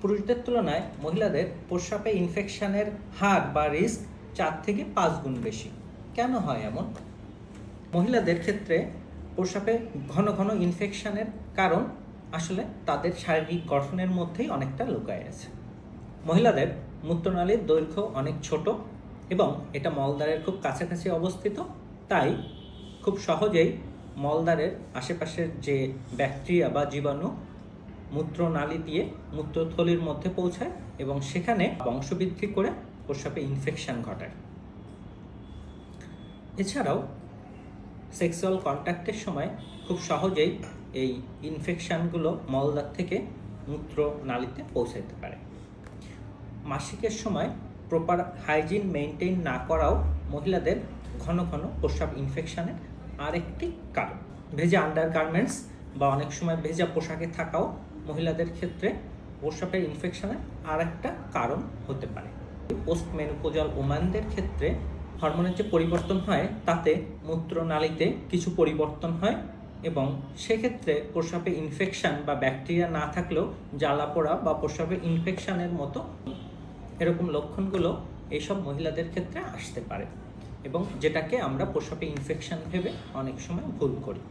পুরুষদের তুলনায় মহিলাদের প্রস্রাবে ইনফেকশনের হার বা রিস্ক 4 থেকে 5 গুণ বেশি। কেন হয় এমন? মহিলাদের ক্ষেত্রে প্রস্রাবে ঘন ঘন ইনফেকশনের কারণ আসলে তাদের শারীরিক গঠনের মধ্যেই অনেকটা লুকায় আছে। মহিলাদের মূত্রনালীর দৈর্ঘ্য অনেক ছোট এবং এটা মলদ্বারের খুব কাছাকাছি অবস্থিত, তাই খুব সহজেই মলদ্বারের আশেপাশের যে ব্যাকটেরিয়া বা জীবাণু মূত্রনালী দিয়ে মূত্রথলির মধ্যে পৌঁছায় এবং সেখানে বংশবৃদ্ধি করে প্রস্রাবে ইনফেকশন ঘটায়। এছাড়াও সেক্সুয়াল কন্ট্যাক্টের সময় খুব সহজেই এই ইনফেকশনগুলো মলদ্বার থেকে মূত্রনালীতে পৌঁছাতে পারে। মাসিকের সময় প্রপার হাইজিন মেনটেন না করাও মহিলাদের ঘন ঘন প্রস্রাব ইনফেকশনের আরেকটি কারণ। ভেজা আন্ডারগার্মেন্টস বা অনেক সময় ভেজা পোশাকে থাকাও মহিলাদের ক্ষেত্রে প্রস্রাবের ইনফেকশনের আরেকটা কারণ হতে পারে। পোস্ট মেনোপজাল ওম্যানদের ক্ষেত্রে হরমোনের যে পরিবর্তন হয় তাতে মূত্রনালীতে কিছু পরিবর্তন হয় এবং সেক্ষেত্রে প্রস্রাবে ইনফেকশন বা ব্যাকটেরিয়া না থাকলেও জ্বালাপোড়া বা প্রস্রাবে ইনফেকশনের মতো এরকম লক্ষণগুলো এইসব মহিলাদের ক্ষেত্রে আসতে পারে এবং যেটাকে আমরা প্রস্রাবে ইনফেকশন ভেবে অনেক সময় ভুল করি।